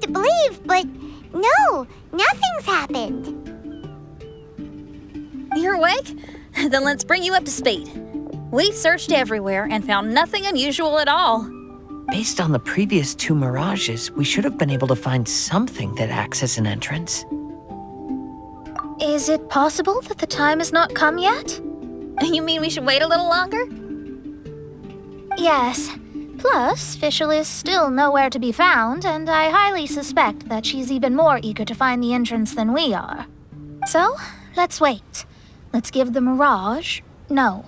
believe, but no, nothing's happened. You're awake? Then let's bring you up to speed. We've searched everywhere and found nothing unusual at all. Based on the previous 2 mirages, we should have been able to find something that acts as an entrance. Is it possible that the time has not come yet? You mean we should wait a little longer? Yes. Plus, Fischl is still nowhere to be found, and I highly suspect that she's even more eager to find the entrance than we are. So, let's wait. Let's give the Mirage... No,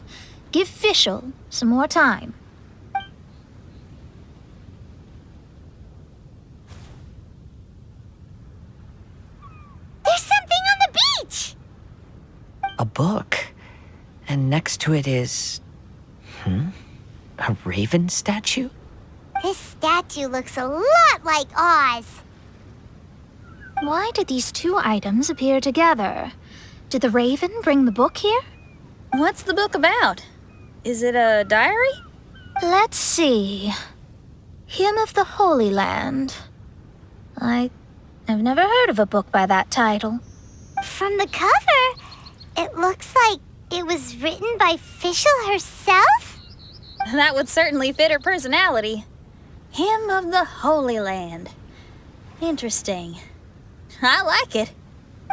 give Fischl some more time. There's something on the beach! A book. And next to it is... a raven statue? This statue looks a lot like Oz. Why did these 2 items appear together? Did the raven bring the book here? What's the book about? Is it a diary? Let's see. Hymn of the Holy Land. I've never heard of a book by that title. From the cover, it looks like it was written by Fischl herself? That would certainly fit her personality. Hymn of the Holy Land. Interesting. I like it.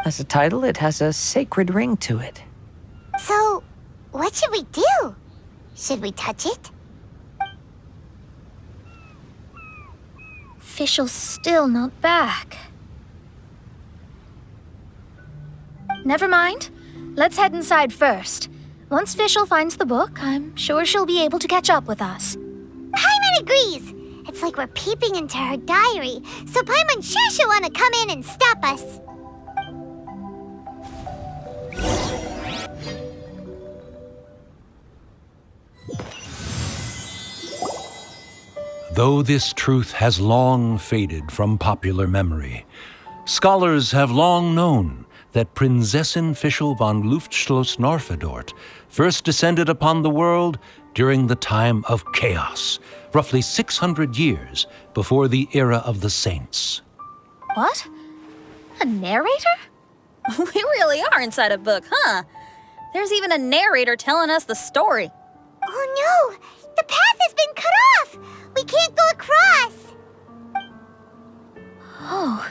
As a title, it has a sacred ring to it. So, what should we do? Should we touch it? Fischl's still not back. Never mind. Let's head inside first. Once Fischl finds the book, I'm sure she'll be able to catch up with us. Paimon agrees. It's like we're peeping into her diary, so Paimon's sure she'll want to come in and stop us. Though this truth has long faded from popular memory, scholars have long known that Prinzessin Fischl von Luftschloss-Norfedort first descended upon the world during the time of chaos, roughly 600 years before the era of the saints. What? A narrator? We really are inside a book, huh? There's even a narrator telling us the story. Oh no! The path has been cut off! We can't go across! Oh,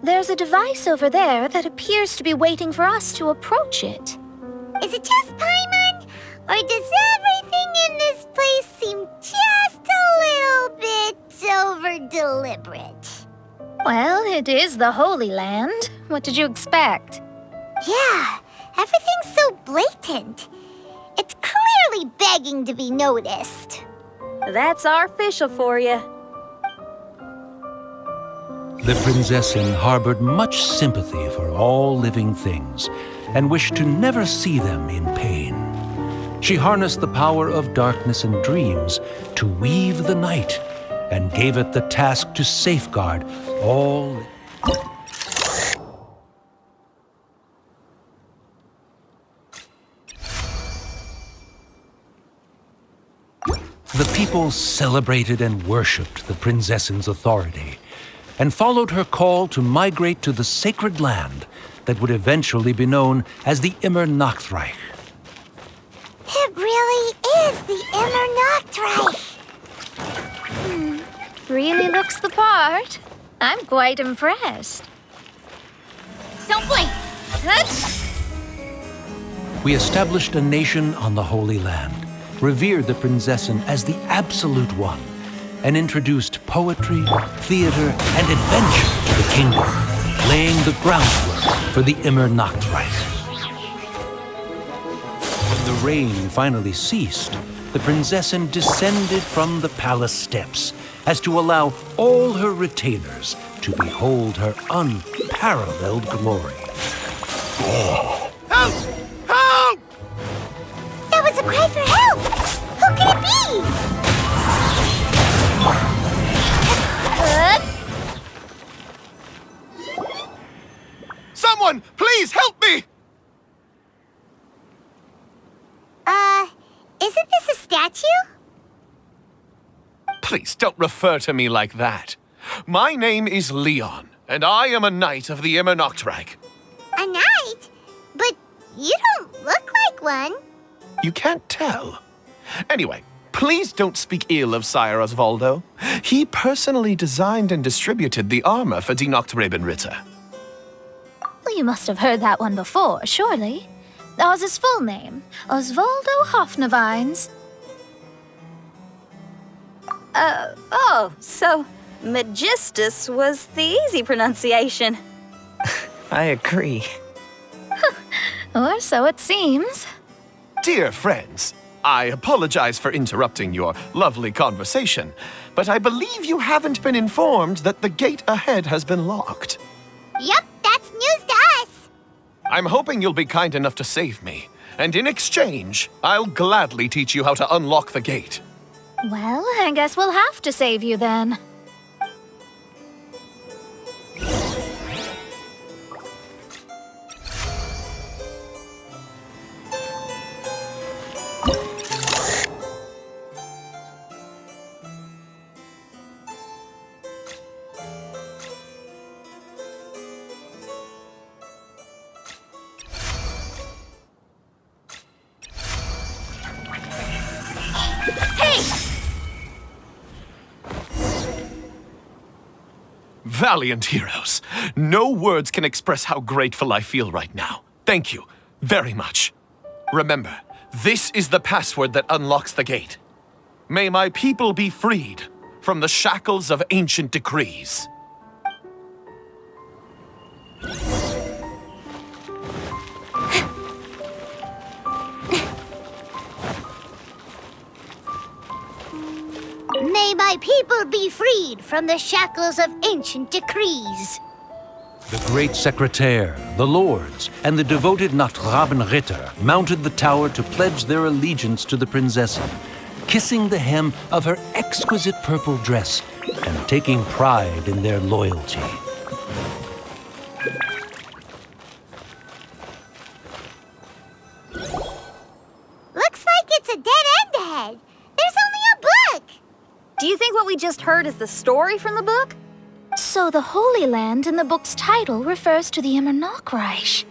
there's a device over there that appears to be waiting for us to approach it. Is it just Paimon? Or does everything in this place seem just a little bit over-deliberate? Well, it is the Holy Land. What did you expect? Yeah, everything's so blatant. It's clearly begging to be noticed. That's our Fischl for you. The Prinzessin harbored much sympathy for all living things and wished to never see them in pain. She harnessed the power of darkness and dreams to weave the night and gave it the task to safeguard all... The people celebrated and worshipped the Prinzessin's authority and followed her call to migrate to the sacred land that would eventually be known as the Immer Nachtreich. It really is the Immer Nachtreich. Really looks the part. I'm quite impressed. Don't blink! We established a nation on the Holy Land, revered the Prinzessin as the absolute one, and introduced poetry, theater, and adventure to the kingdom, laying the groundwork for the Immer Nachtreich. When the rain finally ceased, the Prinzessin descended from the palace steps as to allow all her retainers to behold her unparalleled glory. Help! Help! That was a cry for help! Who could it be? Someone, please help me! Isn't this a statue? Please don't refer to me like that. My name is Leon, and I am a knight of the Immer Noctrag. A knight? But you don't look like one. You can't tell. Anyway, please don't speak ill of Sire Osvaldo. He personally designed and distributed the armor for Die Nachtrebenritter. Well, you must have heard that one before, surely. That was his full name, Osvaldo Hofnevines. Oh, so Magistus was the easy pronunciation. I agree. Or so it seems. Dear friends, I apologize for interrupting your lovely conversation, but I believe you haven't been informed that the gate ahead has been locked. Yup, that's news to us. I'm hoping you'll be kind enough to save me, and in exchange, I'll gladly teach you how to unlock the gate. Well, I guess we'll have to save you then. Valiant heroes. No words can express how grateful I feel right now. Thank you very much. Remember, this is the password that unlocks the gate. May my people be freed from the shackles of ancient decrees. May my people be freed from the shackles of ancient decrees. The great secretaire, the lords, and the devoted Nachtrebenritter mounted the tower to pledge their allegiance to the Prinzessin, kissing the hem of her exquisite purple dress and taking pride in their loyalty. Looks like it's a dead end ahead. There's only a book. Do you think what we just heard is the story from the book? So the Holy Land in the book's title refers to the Immer Nocreich.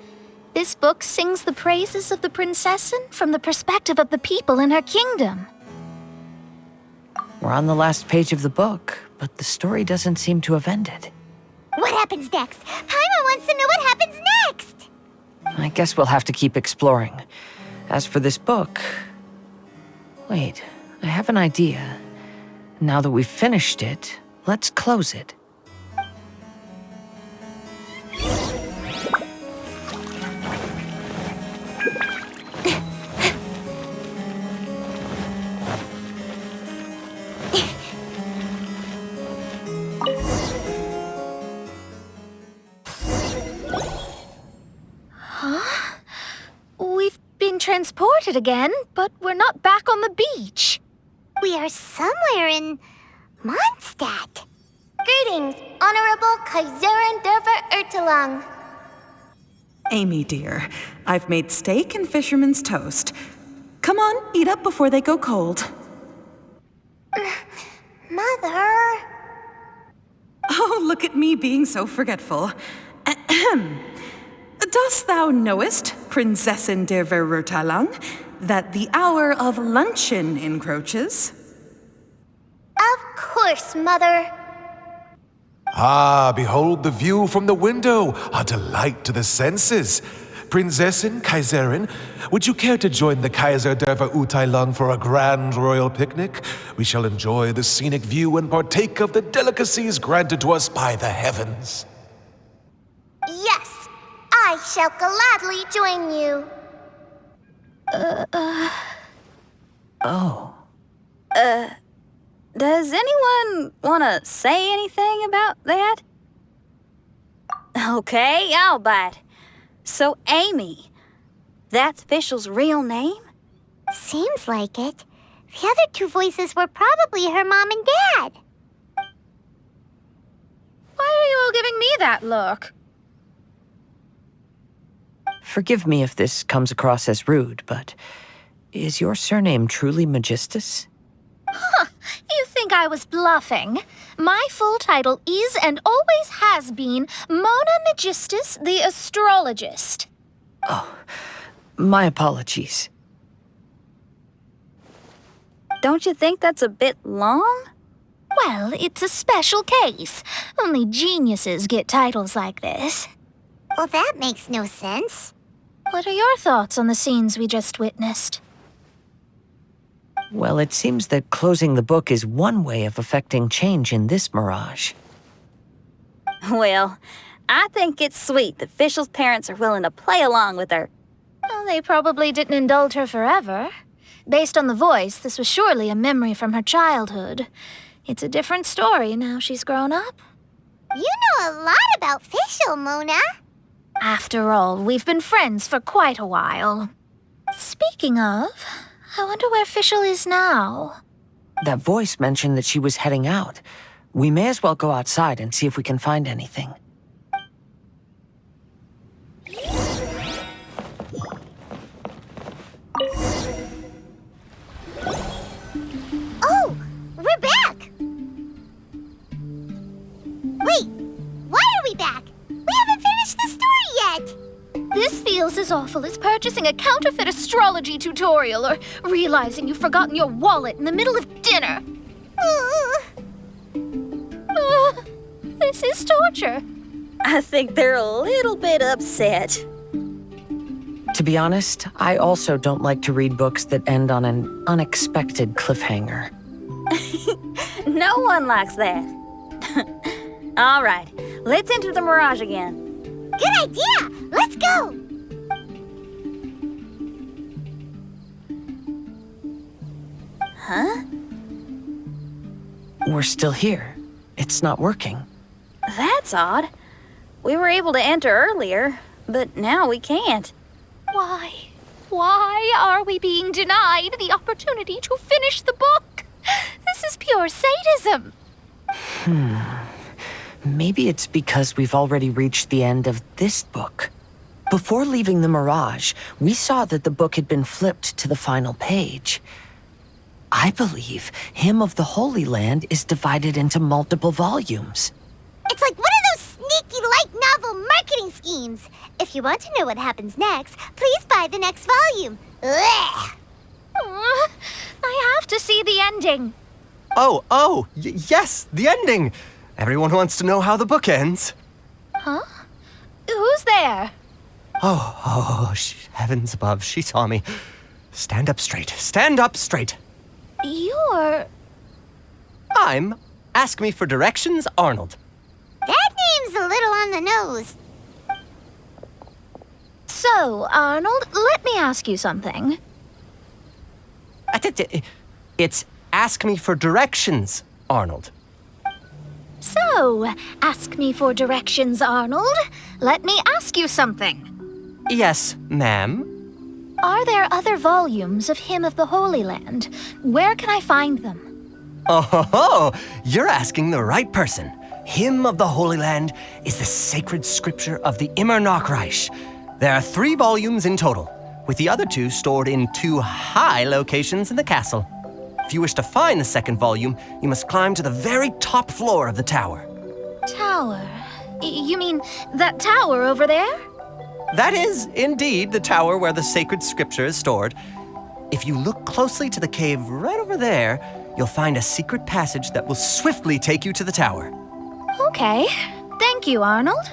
This book sings the praises of the Prinzessin from the perspective of the people in her kingdom. We're on the last page of the book, but the story doesn't seem to have ended. What happens next? Paimon wants to know what happens next. I guess we'll have to keep exploring. As for this book... Wait, I have an idea. Now that we've finished it, let's close it. We've been transported again, but we're not back on the beach. We are somewhere in Mondstadt. Greetings, Honorable Kaiserin Derver Ertelang. Amy, dear, I've made steak and fisherman's toast. Come on, eat up before they go cold. Mother. Oh, look at me being so forgetful. Ahem. Dost thou knowest, Prinzessin der Verurteilung, that the hour of luncheon encroaches? Of course, Mother. Ah, behold the view from the window, a delight to the senses. Prinzessin, Kaiserin, would you care to join the Kaiser der Verurteilung for a grand royal picnic? We shall enjoy the scenic view and partake of the delicacies granted to us by the heavens. Yes, I shall gladly join you. Oh. Does anyone want to say anything about that? Okay, I'll bite. So, Amy, that's Fischl's real name? Seems like it. The other two voices were probably her mom and dad. Why are you all giving me that look? Forgive me if this comes across as rude, but is your surname truly Magistus? You think I was bluffing. My full title is and always has been Mona Magistus the Astrologist. My apologies. Don't you think that's a bit long? Well, it's a special case. Only geniuses get titles like this. Well, that makes no sense. What are your thoughts on the scenes we just witnessed? Well, it seems that closing the book is one way of affecting change in this mirage. Well, I think it's sweet that Fischl's parents are willing to play along with her. Well, they probably didn't indulge her forever. Based on the voice, this was surely a memory from her childhood. It's a different story now she's grown up. You know a lot about Fischl, Mona. After all, we've been friends for quite a while. Speaking of, I wonder where Fischl is now. That voice mentioned that she was heading out. We may as well go outside and see if we can find anything. Oh, we're back! Wait, why are we back? We haven't finished the story yet! This feels as awful as purchasing a counterfeit astrology tutorial or realizing you've forgotten your wallet in the middle of dinner. This is torture. I think they're a little bit upset. To be honest, I also don't like to read books that end on an unexpected cliffhanger. No one likes that. All right, let's enter the mirage again. Good idea! Let's go! Huh? We're still here. It's not working. That's odd. We were able to enter earlier, but now we can't. Why? Why are we being denied the opportunity to finish the book? This is pure sadism. Maybe it's because we've already reached the end of this book. Before leaving the Mirage, we saw that the book had been flipped to the final page. I believe Hymn of the Holy Land is divided into multiple volumes. It's like one of those sneaky light novel marketing schemes. If you want to know what happens next, please buy the next volume. Ugh. I have to see the ending. Yes, the ending. Everyone wants to know how the book ends. Huh? Who's there? Heavens above, she saw me. Stand up straight, stand up straight. You're... I'm Ask Me for Directions, Arnold. That name's a little on the nose. So, Arnold, let me ask you something. It's Ask Me for Directions, Arnold. So, ask me for directions, Arnold. Let me ask you something. Yes, ma'am. Are there other volumes of Hymn of the Holy Land? Where can I find them? Oh, you're asking the right person. Hymn of the Holy Land is the sacred scripture of the Immer Nachreich. There are 3 volumes in total, with the other 2 stored in 2 high locations in the castle. If you wish to find the second volume, you must climb to the very top floor of the tower. Tower? You mean that tower over there? That is, indeed, the tower where the sacred scripture is stored. If you look closely to the cave right over there, you'll find a secret passage that will swiftly take you to the tower. Okay. Thank you, Arnold.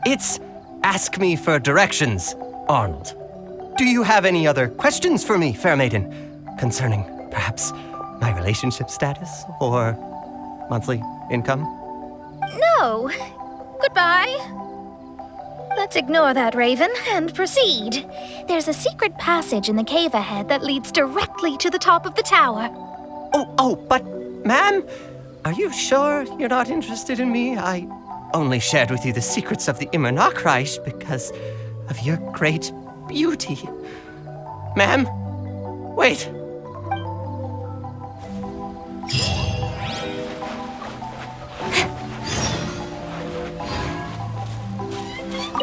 It's Ask Me for Directions, Arnold. Do you have any other questions for me, fair maiden? Concerning, perhaps, my relationship status or monthly income? No. Goodbye. Let's ignore that, Raven, and proceed. There's a secret passage in the cave ahead that leads directly to the top of the tower. But, ma'am, are you sure you're not interested in me? I only shared with you the secrets of the Immer Nachreich because of your great beauty. Ma'am, wait.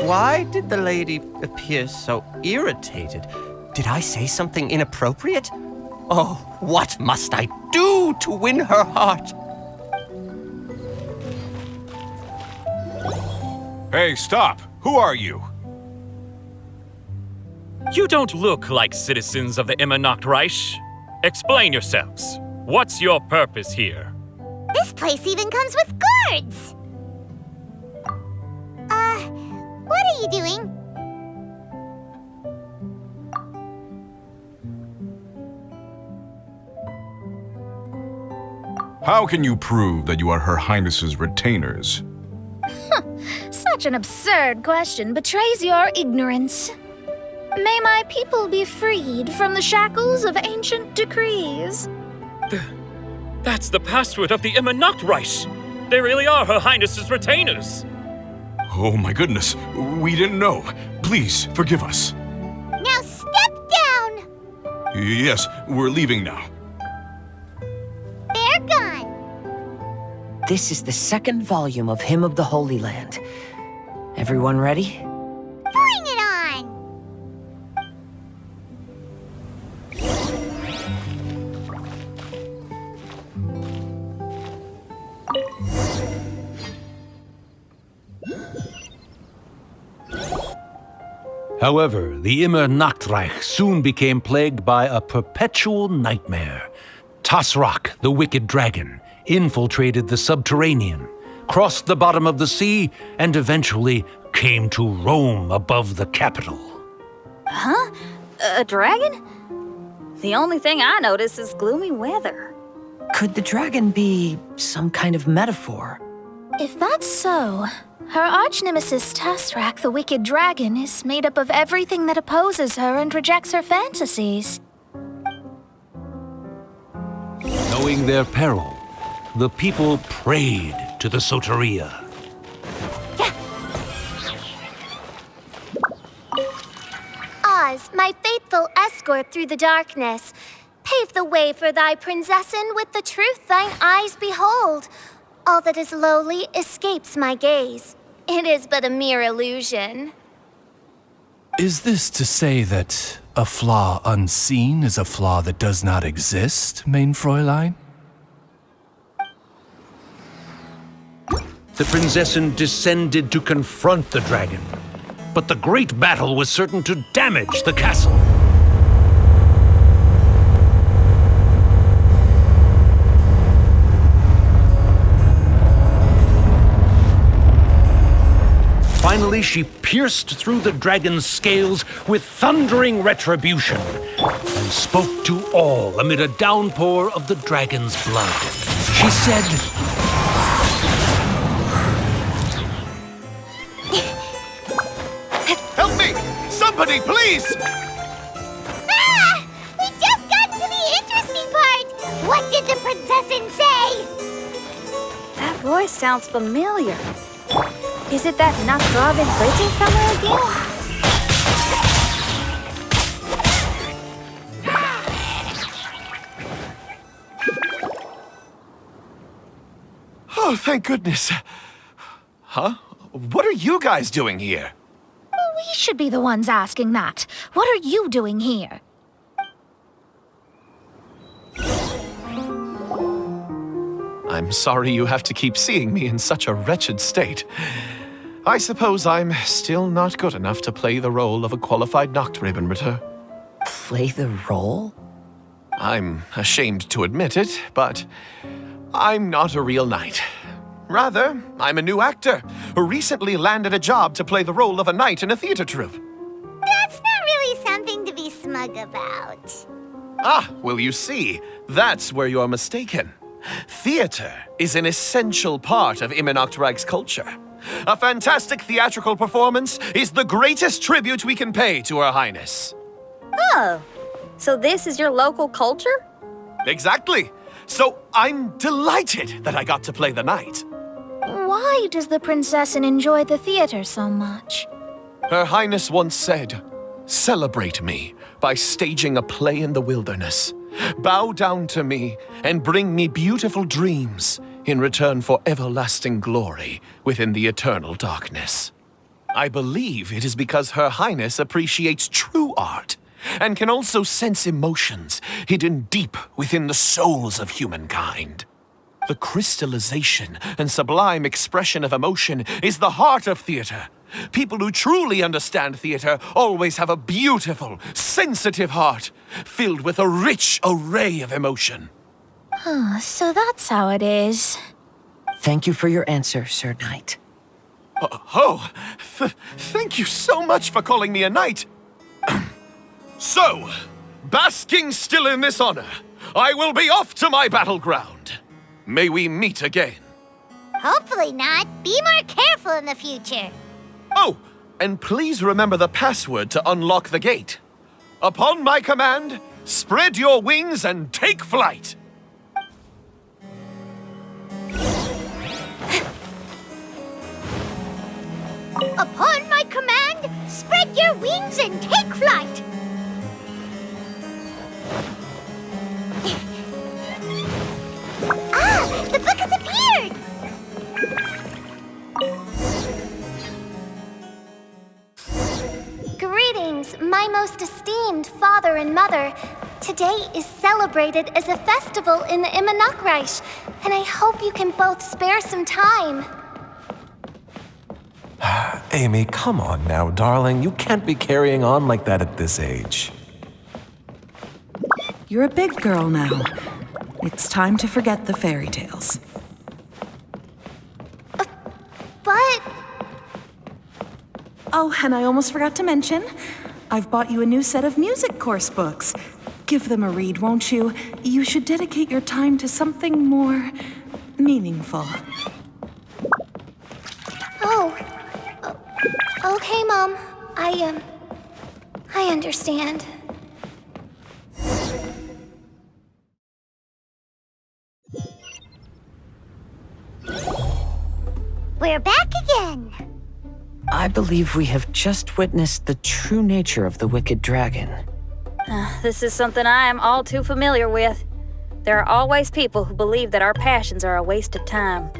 Why did the lady appear so irritated? Did I say something inappropriate? Oh, what must I do to win her heart? Hey, stop! Who are you? You don't look like citizens of the Immernachtreich. Explain yourselves. What's your purpose here? This place even comes with guards! What are you doing? How can you prove that you are Her Highness's retainers? Such an absurd question betrays your ignorance. May my people be freed from the shackles of ancient decrees. That's the password of the Immernachtreich. They really are Her Highness's retainers. Oh my goodness, we didn't know. Please, forgive us. Now step down! Yes, we're leaving now. They're gone. This is the second volume of Hymn of the Holy Land. Everyone ready? Bring it on! However, the Immernachtreich soon became plagued by a perpetual nightmare. Tasrak, the wicked dragon, infiltrated the subterranean, crossed the bottom of the sea, and eventually came to roam above the capital. Huh? A dragon? The only thing I notice is gloomy weather. Could the dragon be some kind of metaphor? If that's so, her arch-nemesis Tasrak, the wicked dragon, is made up of everything that opposes her and rejects her fantasies. Knowing their peril, the people prayed to the Soteria. Oz, my faithful escort through the darkness, pave the way for thy princessen with the truth thine eyes behold. All that is lowly escapes my gaze. It is but a mere illusion. Is this to say that a flaw unseen is a flaw that does not exist, mein Fräulein? The princessen descended to confront the dragon, but the great battle was certain to damage the castle. Finally, she pierced through the dragon's scales with thundering retribution and spoke to all amid a downpour of the dragon's blood. She said, Help me! Somebody, please! Ah! We just got to the interesting part! What did the princessin say? That voice sounds familiar. Is it that Nachtravin prison fella again? Oh, thank goodness. Huh? What are you guys doing here? We should be the ones asking that. What are you doing here? I'm sorry you have to keep seeing me in such a wretched state. I suppose I'm still not good enough to play the role of a qualified Nachtrebenritter. Play the role? I'm ashamed to admit it, but I'm not a real knight. Rather, I'm a new actor who recently landed a job to play the role of a knight in a theater troupe. That's not really something to be smug about. Ah, well, you see, that's where you're mistaken. Theater is an essential part of Immernachtreich's culture. A fantastic theatrical performance is the greatest tribute we can pay to Her Highness. Oh, so this is your local culture? Exactly. So I'm delighted that I got to play the knight. Why does the princessin enjoy the theater so much? Her Highness once said, "Celebrate me by staging a play in the wilderness. Bow down to me and bring me beautiful dreams in return for everlasting glory within the eternal darkness." I believe it is because Her Highness appreciates true art and can also sense emotions hidden deep within the souls of humankind. The crystallization and sublime expression of emotion is the heart of theater. People who truly understand theater always have a beautiful, sensitive heart, filled with a rich array of emotion. So that's how it is. Thank you for your answer, Sir Knight. Thank you so much for calling me a knight. So, basking still in this honor, I will be off to my battleground. May we meet again. Hopefully not. Be more careful in the future. Oh, and please remember the password to unlock the gate. Upon my command, spread your wings and take flight. Upon my command, spread your wings and take flight. The book has appeared! Greetings, my most esteemed father and mother. Today is celebrated as a festival in the Immernachtreich, and I hope you can both spare some time. Amy, come on now, darling. You can't be carrying on like that at this age. You're a big girl now. It's time to forget the fairy tales. But... Oh, and I almost forgot to mention, I've bought you a new set of music course books. Give them a read, won't you? You should dedicate your time to something more meaningful. Okay, Mom. I understand. We're back again. I believe we have just witnessed the true nature of the wicked dragon. This is something I am all too familiar with. There are always people who believe that our passions are a waste of time.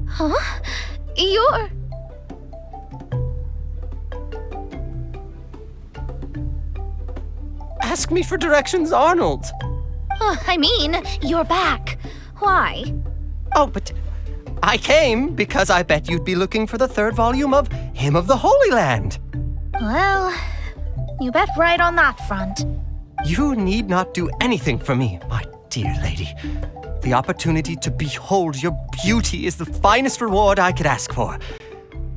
Huh? You're... Ask me for directions, Arnold. I mean, you're back. Why? Oh, but I came because I bet you'd be looking for the third volume of Hymn of the Holy Land. Well, you bet right on that front. You need not do anything for me, my dear lady. The opportunity to behold your beauty is the finest reward I could ask for.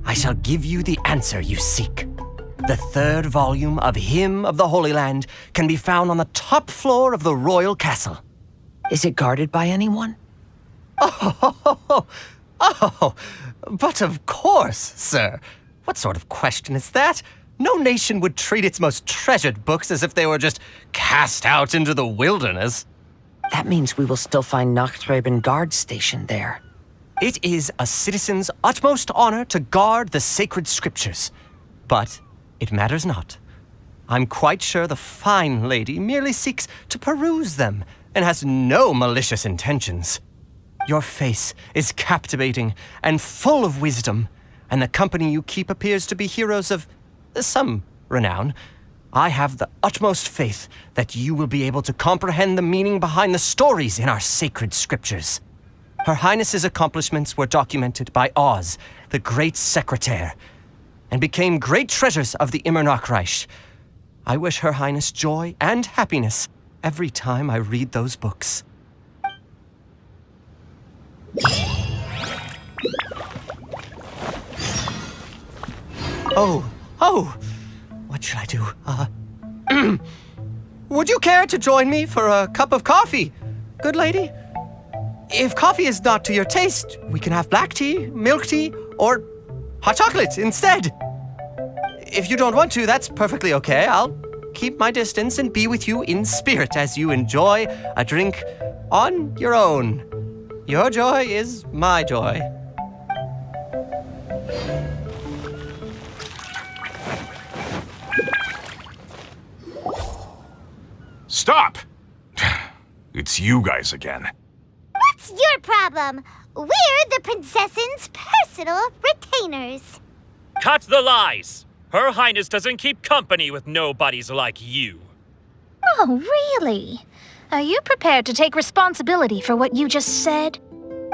I shall give you the answer you seek. The third volume of Hymn of the Holy Land can be found on the top floor of the royal castle. Is it guarded by anyone? Oh, but of course, sir. What sort of question is that? No nation would treat its most treasured books as if they were just cast out into the wilderness. That means we will still find Nachtreiben guard stationed there. It is a citizen's utmost honor to guard the sacred scriptures. But it matters not. I'm quite sure the fine lady merely seeks to peruse them and has no malicious intentions. Your face is captivating and full of wisdom, and the company you keep appears to be heroes of some renown. I have the utmost faith that you will be able to comprehend the meaning behind the stories in our sacred scriptures. Her Highness's accomplishments were documented by Oz, the great secretaire, and became great treasures of the Immernachtreich. I wish Her Highness joy and happiness every time I read those books. Oh, what should I do? Would you care to join me for a cup of coffee, good lady? If coffee is not to your taste, we can have black tea, milk tea, or hot chocolate instead. If you don't want to, that's perfectly okay. I'll keep my distance and be with you in spirit as you enjoy a drink on your own. Your joy is my joy. Stop! It's you guys again. What's your problem? We're the princess's personal retainers. Cut the lies! Her Highness doesn't keep company with nobodies like you. Oh, really? Are you prepared to take responsibility for what you just said?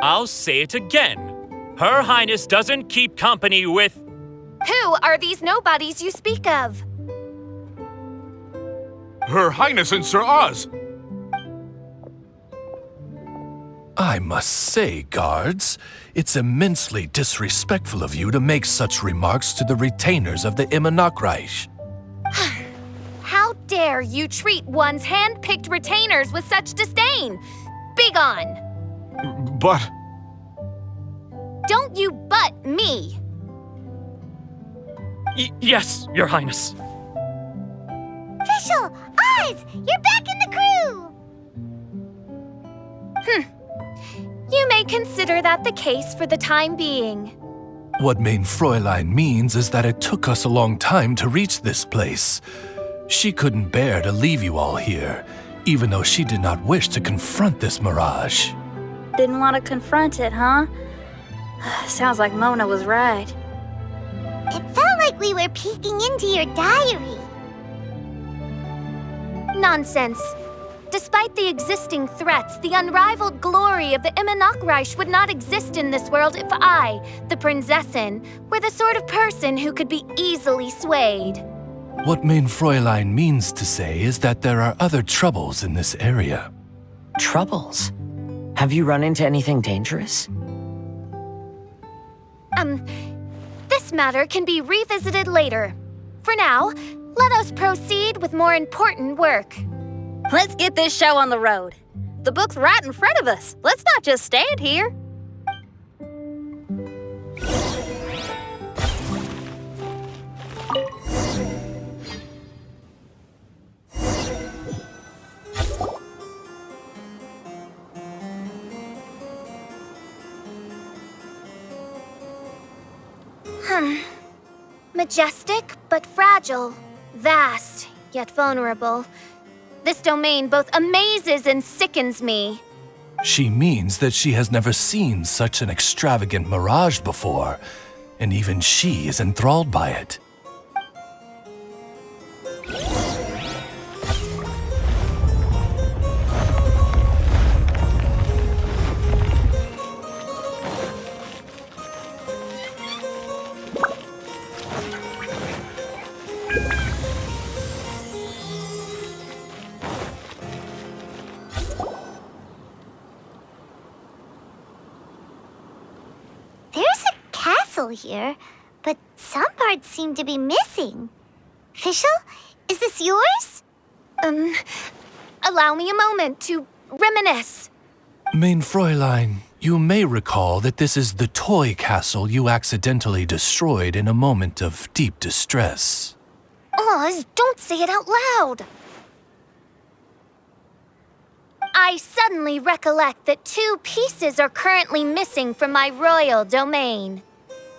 I'll say it again. Her Highness doesn't keep company with... Who are these nobodies you speak of? Her Highness and Sir Oz! I must say, guards, it's immensely disrespectful of you to make such remarks to the retainers of the Immernachtreich. How dare you treat one's hand-picked retainers with such disdain? Begone! But... Don't you butt me! Yes, Your Highness. Fischl! Oz! You're back in the crew! You may consider that the case for the time being. What Mein Fräulein means is that it took us a long time to reach this place. She couldn't bear to leave you all here, even though she did not wish to confront this mirage. Didn't want to confront it, huh? Sounds like Mona was right. It felt like we were peeking into your diary. Nonsense. Despite the existing threats, the unrivaled glory of the Immernachtreich would not exist in this world if I, the Prinzessin, were the sort of person who could be easily swayed. What Mein Fräulein means to say is that there are other troubles in this area. Troubles? Have you run into anything dangerous? This matter can be revisited later. For now, let us proceed with more important work. Let's get this show on the road. The book's right in front of us. Let's not just stand here. Majestic, but fragile. Vast, yet vulnerable. This domain both amazes and sickens me. She means that she has never seen such an extravagant mirage before, and even she is enthralled by it. Here, but some parts seem to be missing. Fischl, is this yours? Allow me a moment to reminisce. Mein Fräulein, you may recall that this is the toy castle you accidentally destroyed in a moment of deep distress. Oz, don't say it out loud. I suddenly recollect that 2 pieces are currently missing from my royal domain.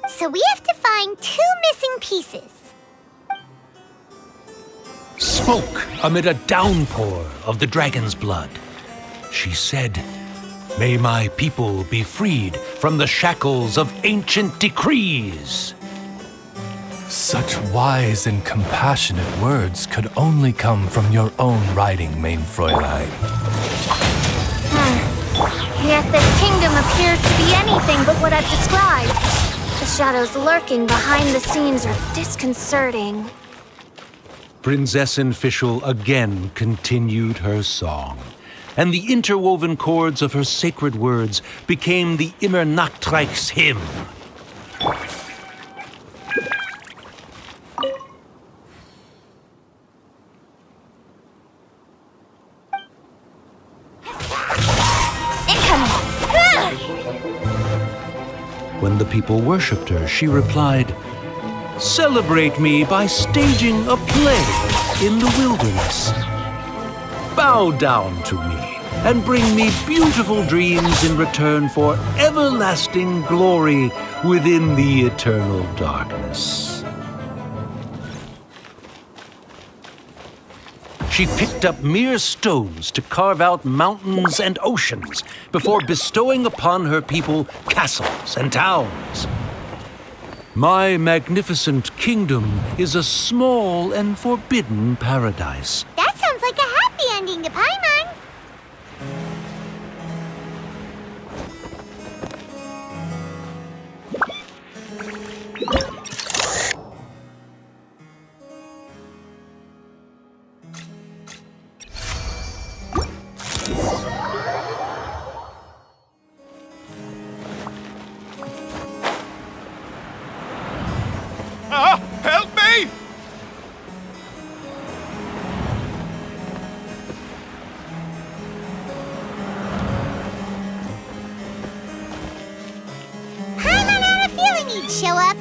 So we have to find 2 missing pieces. Smoke amid a downpour of the dragon's blood. She said, "May my people be freed from the shackles of ancient decrees." Such wise and compassionate words could only come from your own writing, Mein Fräulein. Yet this kingdom appears to be anything but what I've described. The shadows lurking behind the scenes are disconcerting. Prinzessin Fischl again continued her song, and the interwoven chords of her sacred words became the Immernachtreich's hymn. When the people worshipped her, she replied, "Celebrate me by staging a play in the wilderness. Bow down to me and bring me beautiful dreams in return for everlasting glory within the eternal darkness." She picked up mere stones to carve out mountains and oceans before bestowing upon her people castles and towns. My magnificent kingdom is a small and forbidden paradise. That sounds like a happy ending to Paimon. Help me! Paimon had a feeling he'd show up.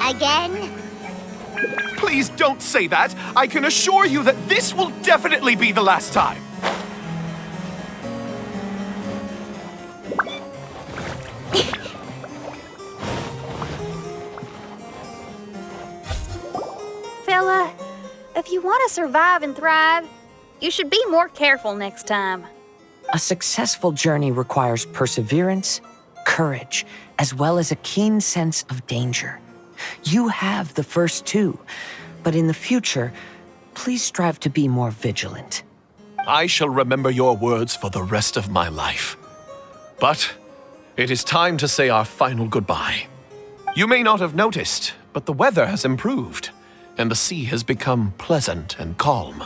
Again? Please don't say that. I can assure you that this will definitely be the last time. Fella, if you want to survive and thrive, you should be more careful next time. A successful journey requires perseverance, courage, as well as a keen sense of danger. You have the first two, but in the future, please strive to be more vigilant. I shall remember your words for the rest of my life. But it is time to say our final goodbye. You may not have noticed, but the weather has improved, and the sea has become pleasant and calm.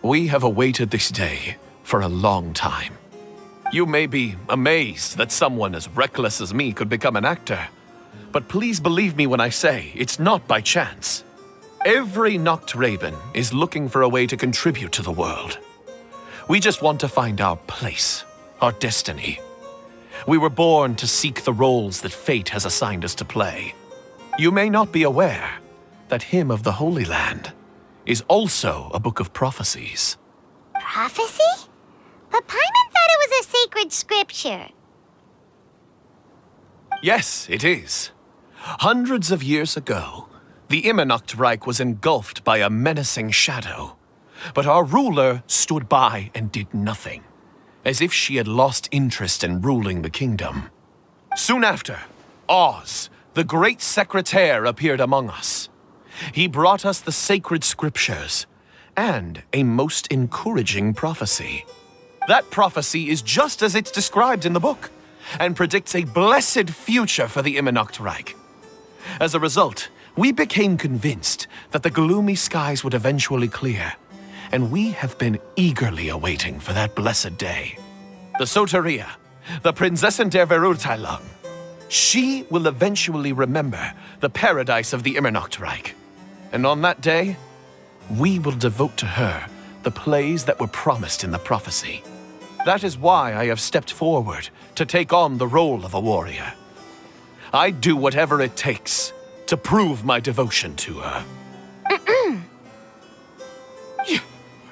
We have awaited this day for a long time. You may be amazed that someone as reckless as me could become an actor, but please believe me when I say it's not by chance. Every Noct Raven is looking for a way to contribute to the world. We just want to find our place, our destiny. We were born to seek the roles that fate has assigned us to play. You may not be aware that Hymn of the Holy Land is also a book of prophecies. Prophecy? But Paimon thought it was a sacred scripture. Yes, it is. Hundreds of years ago, the Immernocht Reich was engulfed by a menacing shadow. But our ruler stood by and did nothing, as if she had lost interest in ruling the kingdom. Soon after, Oz, the great secretaire, appeared among us. He brought us the sacred scriptures and a most encouraging prophecy. That prophecy is just as it's described in the book, and predicts a blessed future for the Immernocht Reich. As a result, we became convinced that the gloomy skies would eventually clear, and we have been eagerly awaiting for that blessed day. The Soteria, the Prinzessin der Verurteilung, she will eventually remember the paradise of the Immernocht Reich. And on that day, we will devote to her the plays that were promised in the prophecy. That is why I have stepped forward to take on the role of a warrior. I'd do whatever it takes to prove my devotion to her.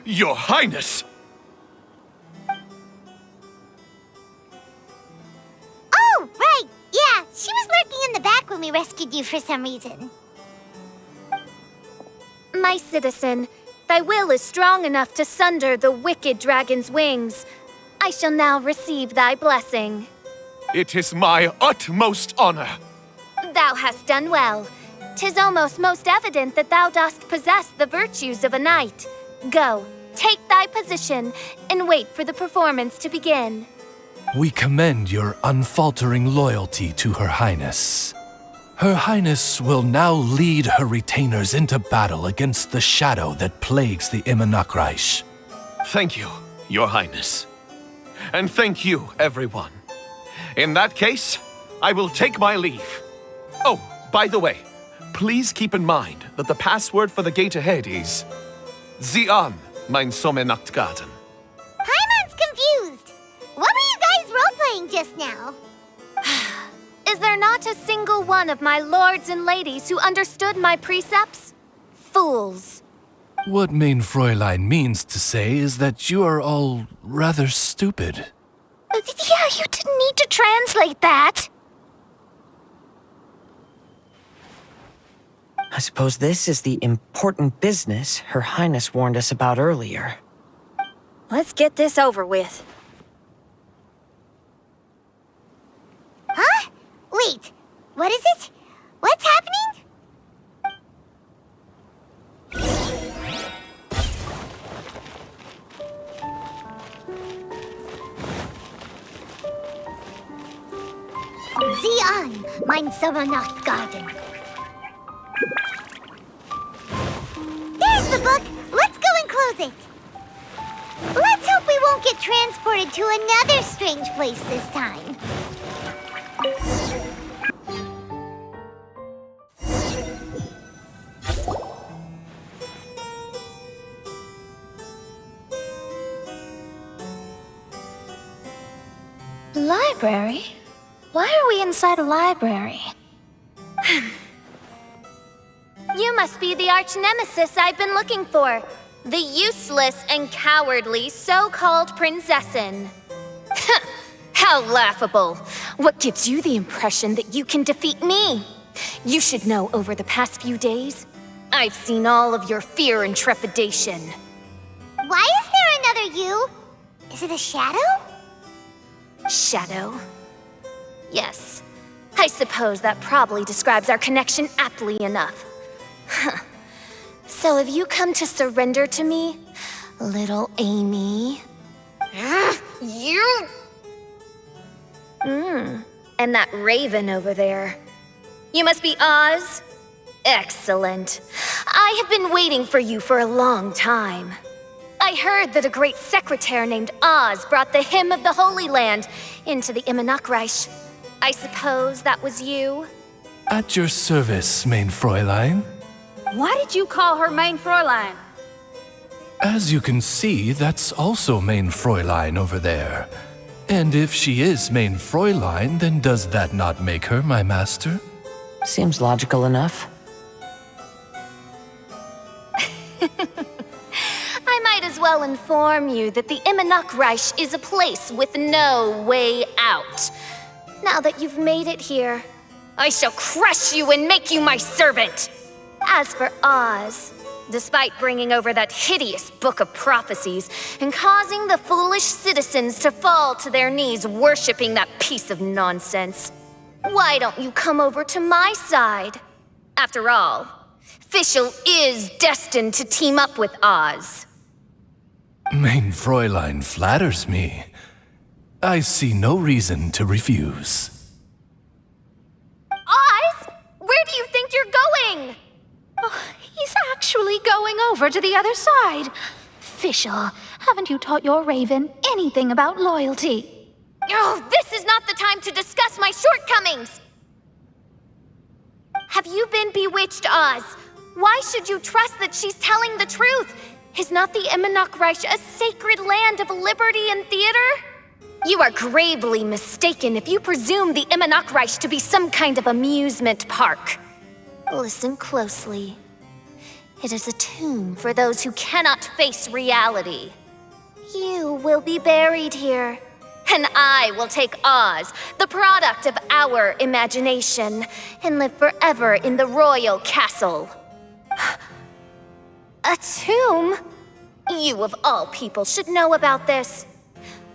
Your Highness! Oh, right! Yeah, she was lurking in the back when we rescued you for some reason. My citizen, thy will is strong enough to sunder the wicked dragon's wings. I shall now receive thy blessing. It is my utmost honor. Thou hast done well. 'Tis almost most evident that thou dost possess the virtues of a knight. Go, take thy position, and wait for the performance to begin. We commend your unfaltering loyalty to Her Highness. Her Highness will now lead her retainers into battle against the shadow that plagues the Immernocht Reich. Thank you, Your Highness. And thank you, everyone. In that case, I will take my leave. Oh, by the way, please keep in mind that the password for the gate ahead is Zian, mein Sommernachtgarten. Paimon's confused. What were you guys role-playing just now? Is there not a single one of my lords and ladies who understood my precepts? Fools. What Mein Fräulein means to say is that you are all rather stupid. Yeah, you didn't need to translate that. I suppose this is the important business Her Highness warned us about earlier. Let's get this over with. Huh? Wait, What is it? What's happening? Zion, mein Sommernacht Garden. There's the book. Let's go and close it. Let's hope we won't get transported to another strange place this time. Library? Why are we inside a library? You must be the arch-nemesis I've been looking for. The useless and cowardly so-called Princessin. How laughable. What gives you the impression that you can defeat me? You should know over the past few days, I've seen all of your fear and trepidation. Why is there another you? Is it a shadow? Shadow? Yes. I suppose that probably describes our connection aptly enough. So have you come to surrender to me, little Amy? You... And that raven over there. You must be Oz? Excellent. I have been waiting for you for a long time. I heard that a great secretary named Oz brought the Hymn of the Holy Land into the Immernachtreich. I suppose that was you? At your service, mein Fräulein. Why did you call her Mein Fräulein? As you can see, that's also mein Fräulein over there. And if she is mein Fräulein, then does that not make her my master? Seems logical enough. I might as well inform you that the Immernachtreich is a place with no way out. Now that you've made it here, I shall crush you and make you my servant. As for Oz, despite bringing over that hideous book of prophecies and causing the foolish citizens to fall to their knees worshipping that piece of nonsense, why don't you come over to my side? After all, Fischl is destined to team up with Oz. Mein Fräulein flatters me. I see no reason to refuse. Oz? Where do you think you're going? Oh, he's actually going over to the other side. Fischl, haven't you taught your raven anything about loyalty? Oh, this is not the time to discuss my shortcomings! Have you been bewitched, Oz? Why should you trust that she's telling the truth? Is not the Immernachtreich a sacred land of liberty and theater? You are gravely mistaken if you presume the Immernachtreich to be some kind of amusement park. Listen closely. It is a tomb for those who cannot face reality. You will be buried here, and I will take Oz, the product of our imagination, and live forever in the royal castle. A tomb? You of all people should know about this.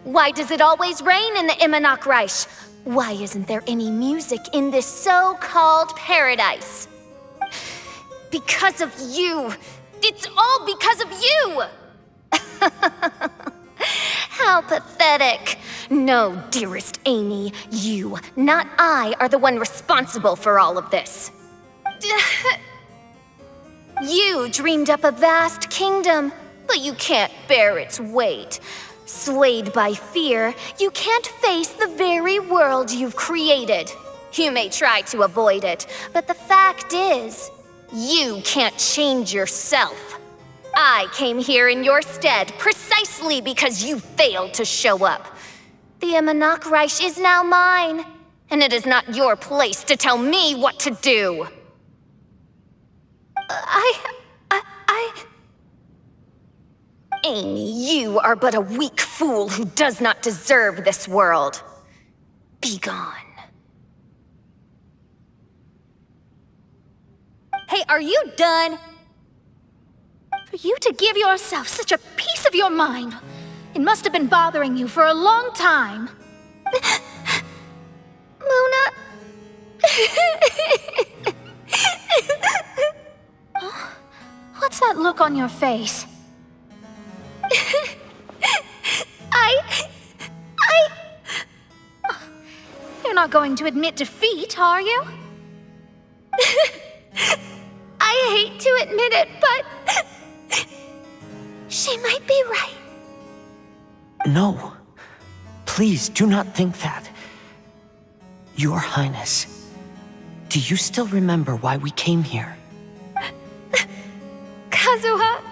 Why does it always rain in the Immernachtreich? Why isn't there any music in this so-called paradise? Because of you. It's all because of you! How pathetic. No, dearest Amy, you, not I, are the one responsible for all of this. You dreamed up a vast kingdom, but you can't bear its weight. Swayed by fear, you can't face the very world you've created. You may try to avoid it, but the fact is, you can't change yourself. I came here in your stead precisely because you failed to show up. The Immernachtreich is now mine, and it is not your place to tell me what to do. Amy, you are but a weak fool who does not deserve this world. Be gone. Hey, are you done? For you to give yourself such a piece of your mind, it must have been bothering you for a long time. Luna, What's that look on your face? You're not going to admit defeat, are you? I hate to admit it, but she might be right. No. Please do not think that. Your Highness, do you still remember why we came here? Kazuha?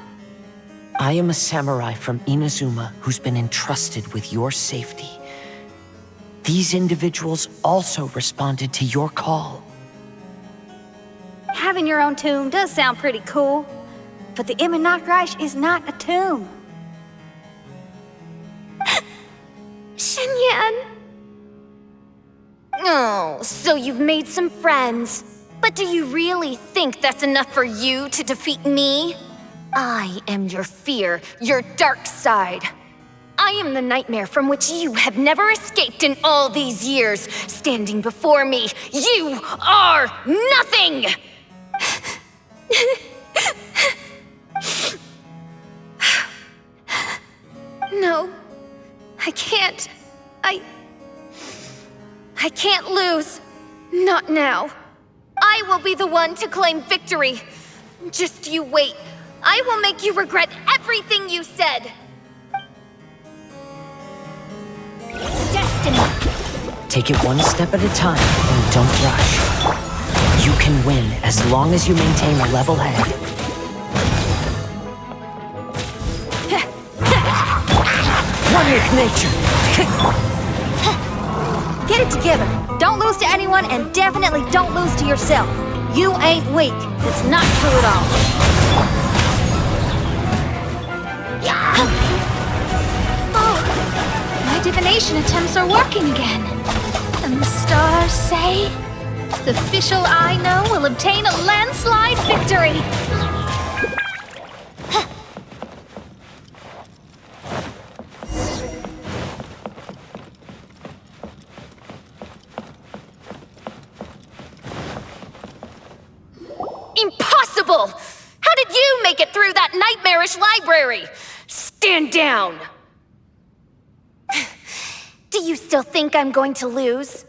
I am a samurai from Inazuma who's been entrusted with your safety. These individuals also responded to your call. Having your own tomb does sound pretty cool, but the Immernachtreich is not a tomb. Shenyan. Oh, so you've made some friends. But do you really think that's enough for you to defeat me? I am your fear, your dark side. I am the nightmare from which you have never escaped in all these years. Standing before me, you are nothing! No, I can't. I can't lose. Not now. I will be the one to claim victory. Just you wait. I will make you regret everything you said. Destiny. Take it one step at a time and don't rush. You can win as long as you maintain a level head. One with nature. Get it together. Don't lose to anyone, and definitely don't lose to yourself. You ain't weak. That's not true at all. Oh, my divination attempts are working again. And the stars say the official I know will obtain a landslide victory. Impossible! How did you make it through that nightmarish library? Stand down! Do you still think I'm going to lose?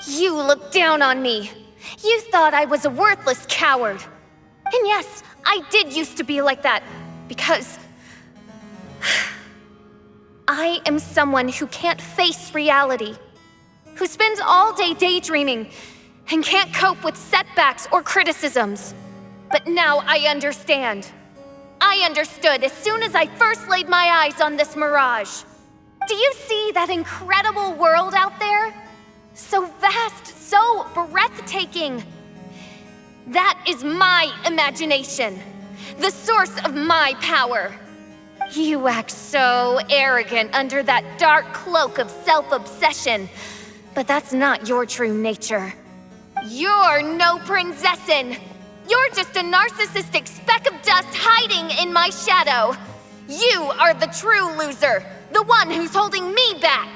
You looked down on me. You thought I was a worthless coward. And yes, I did used to be like that, because I am someone who can't face reality, who spends all day daydreaming and can't cope with setbacks or criticisms. But now I understand. I understood as soon as I first laid my eyes on this mirage. Do you see that incredible world out there? So vast, so breathtaking. That is my imagination, the source of my power. You act so arrogant under that dark cloak of self-obsession, but that's not your true nature. You're no Prinzessin. You're just a narcissistic speck of dust hiding in my shadow. You are the true loser, the one who's holding me back.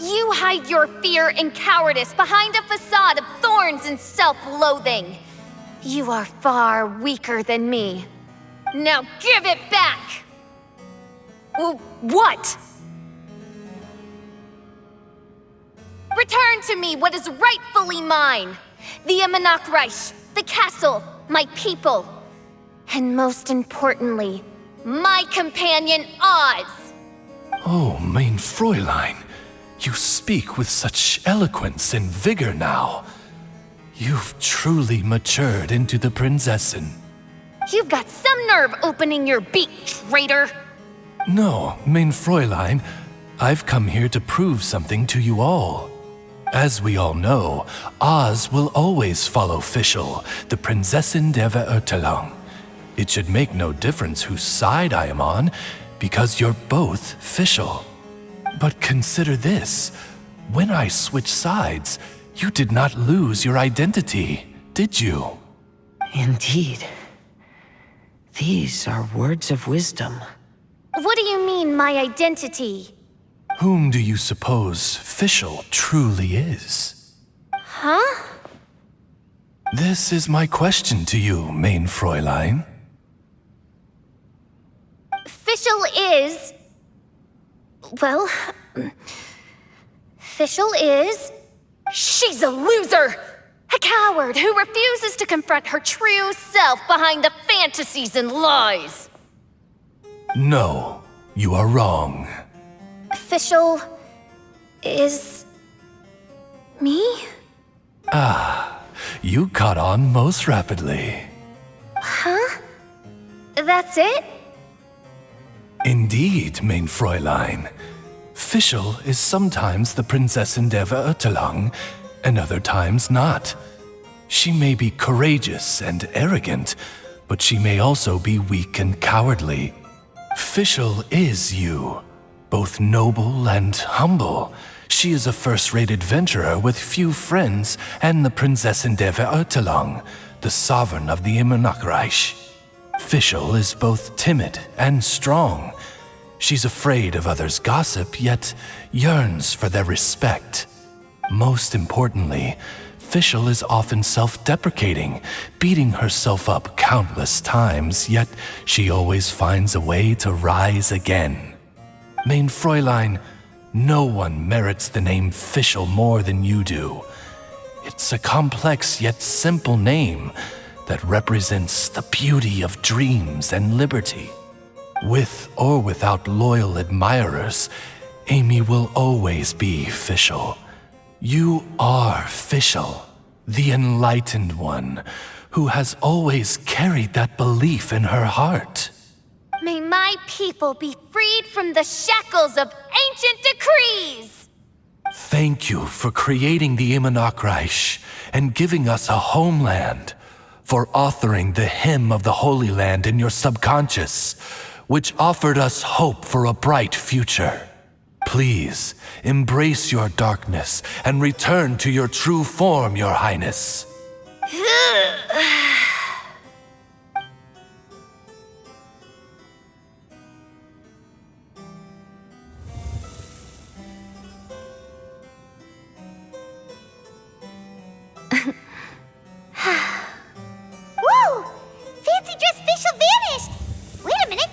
You hide your fear and cowardice behind a facade of thorns and self-loathing. You are far weaker than me. Now give it back! What? Return to me what is rightfully mine. The Immernachtreich, the castle, my people. And most importantly, my companion Oz. Oh, mein Fräulein, you speak with such eloquence and vigor now. You've truly matured into the Prinzessin. You've got some nerve opening your beak, traitor. No, mein Fräulein, I've come here to prove something to you all. As we all know, Oz will always follow Fischl, the Prinzessin der Verurteilung. It should make no difference whose side I am on, because you're both Fischl. But consider this. When I switched sides, you did not lose your identity, did you? Indeed. These are words of wisdom. What do you mean, my identity? Whom do you suppose Fischl truly is? Huh? This is my question to you, mein Fräulein. Fischl is... Well... Fischl is... She's a loser! A coward who refuses to confront her true self behind the fantasies and lies! No, you are wrong. Fischl is... me? You caught on most rapidly. Huh? That's it? Indeed, mein Fräulein. Fischl is sometimes the Prinzessin der Verurteilung, and other times not. She may be courageous and arrogant, but she may also be weak and cowardly. Fischl is you, both noble and humble. She is a first-rate adventurer with few friends and the Prinzessin der Verurteilung, the sovereign of the Immernachtreich. Fischl is both timid and strong. She's afraid of others' gossip, yet yearns for their respect. Most importantly, Fischl is often self-deprecating, beating herself up countless times, yet she always finds a way to rise again. Mein Fräulein, no one merits the name Fischl more than you do. It's a complex yet simple name that represents the beauty of dreams and liberty. With or without loyal admirers, Amy will always be Fischl. You are Fischl, the enlightened one, who has always carried that belief in her heart. May my people be freed from the shackles of ancient decrees! Thank you for creating the Immernachtreich and giving us a homeland, for authoring the hymn of the Holy Land in your subconscious, which offered us hope for a bright future. Please, embrace your darkness and return to your true form, Your Highness. Whoa! Fancy dress Fischl vanished! Wait a minute,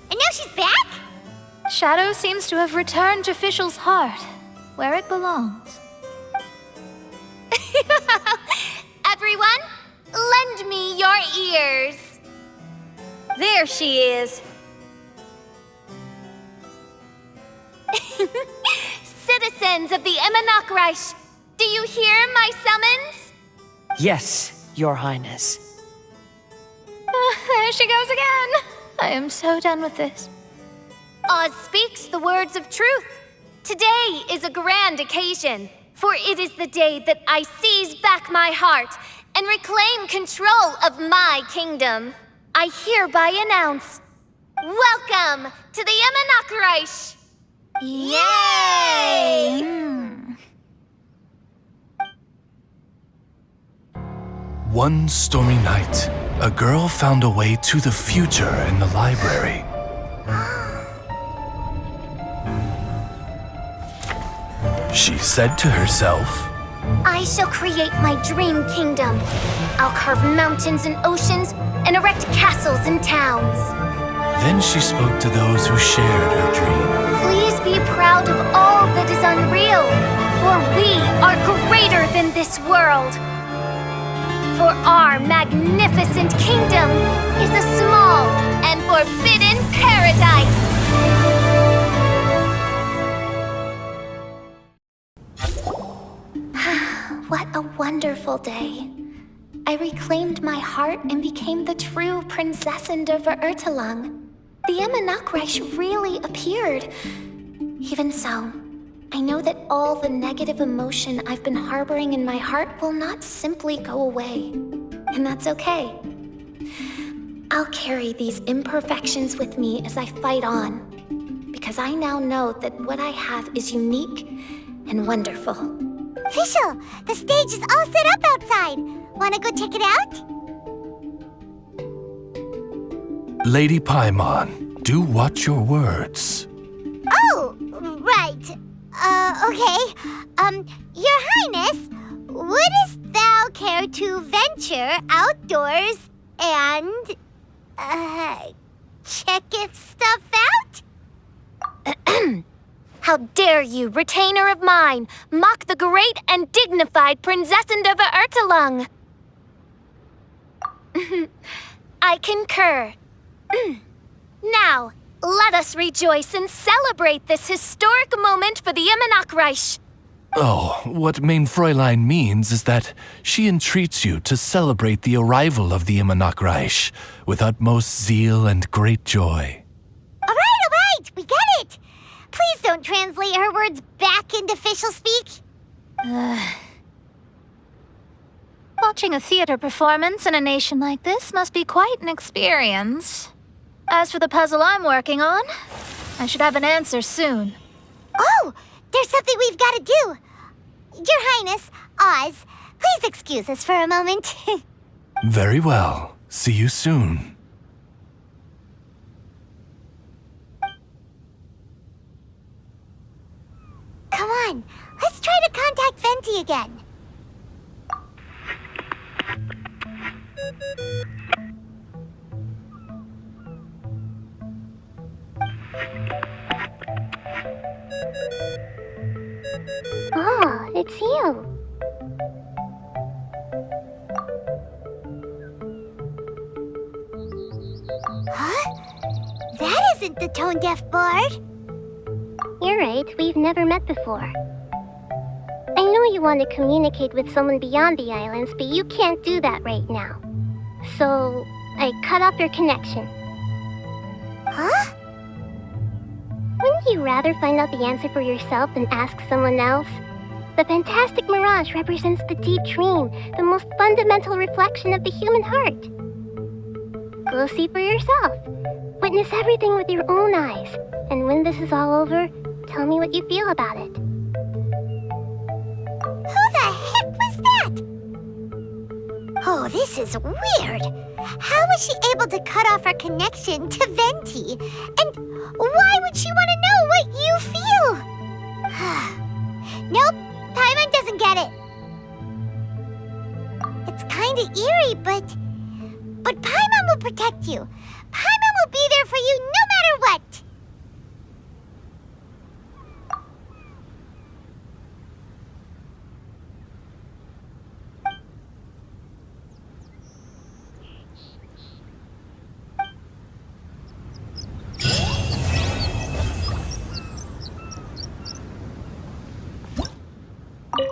and now she's back? Shadow seems to have returned to Fischl's heart, where it belongs. Everyone, lend me your ears. There she is. Citizens of the Immernachtreich, do you hear my summons? Yes, Your Highness. There she goes again. I am so done with this. Oz speaks the words of truth. Today is a grand occasion, for it is the day that I seize back my heart and reclaim control of my kingdom. I hereby announce, welcome to the Immernachtreich! Yay! One stormy night, a girl found a way to the future in the library. She said to herself, I shall create my dream kingdom. I'll carve mountains and oceans and erect castles and towns. Then she spoke to those who shared her dream. Please be proud of all that is unreal, for we are greater than this world. For our magnificent kingdom is a small and forbidden paradise. What a wonderful day. I reclaimed my heart and became the true Prinzessin der Verurteilung. The Immernachtreich really appeared. Even so, I know that all the negative emotion I've been harboring in my heart will not simply go away. And that's okay. I'll carry these imperfections with me as I fight on, because I now know that what I have is unique and wonderful. Fischl, the stage is all set up outside. Wanna go check it out? Lady Paimon, do watch your words. Oh, right. Okay. Your Highness, wouldst thou care to venture outdoors and, check if stuff out? How dare you, retainer of mine, mock the great and dignified Prinzessin der Verurteilung! I concur. Now, let us rejoice and celebrate this historic moment for the Immernachtreich. Oh, what Mein Fräulein means is that she entreats you to celebrate the arrival of the Immernachtreich with utmost zeal and great joy. All right, we get it. Please don't translate her words back into official speak. Watching a theater performance in a nation like this must be quite an experience. As for the puzzle I'm working on, I should have an answer soon. Oh, there's something we've got to do. Your Highness, Oz, please excuse us for a moment. Very well. See you soon. Come on, let's try to contact Venti again. Oh, it's you. Huh? That isn't the tone-deaf bard. You're right, we've never met before. I know you want to communicate with someone beyond the islands, but you can't do that right now. So, I cut off your connection. Huh? Wouldn't you rather find out the answer for yourself than ask someone else? The fantastic mirage represents the deep dream, the most fundamental reflection of the human heart. Go see for yourself. Witness everything with your own eyes. And when this is all over, tell me what you feel about it. Who the heck was that? Oh, this is weird. How was she able to cut off her connection to Venti? And why would she want to know what you feel? Nope, Paimon doesn't get it. It's kinda eerie, but Paimon will protect you. Paimon will be there for you no matter what.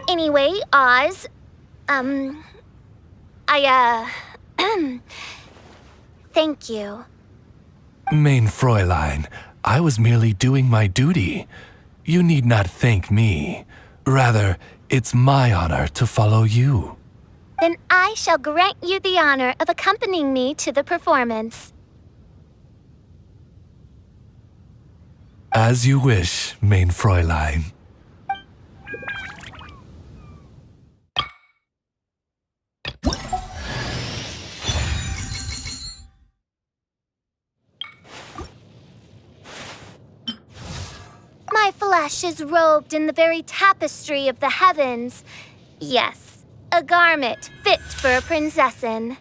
Anyway, Oz, thank you. Mein Fräulein, I was merely doing my duty. You need not thank me. Rather, it's my honor to follow you. Then I shall grant you the honor of accompanying me to the performance. As you wish, Mein Fräulein. My flesh is robed in the very tapestry of the heavens. Yes, a garment fit for a princessin.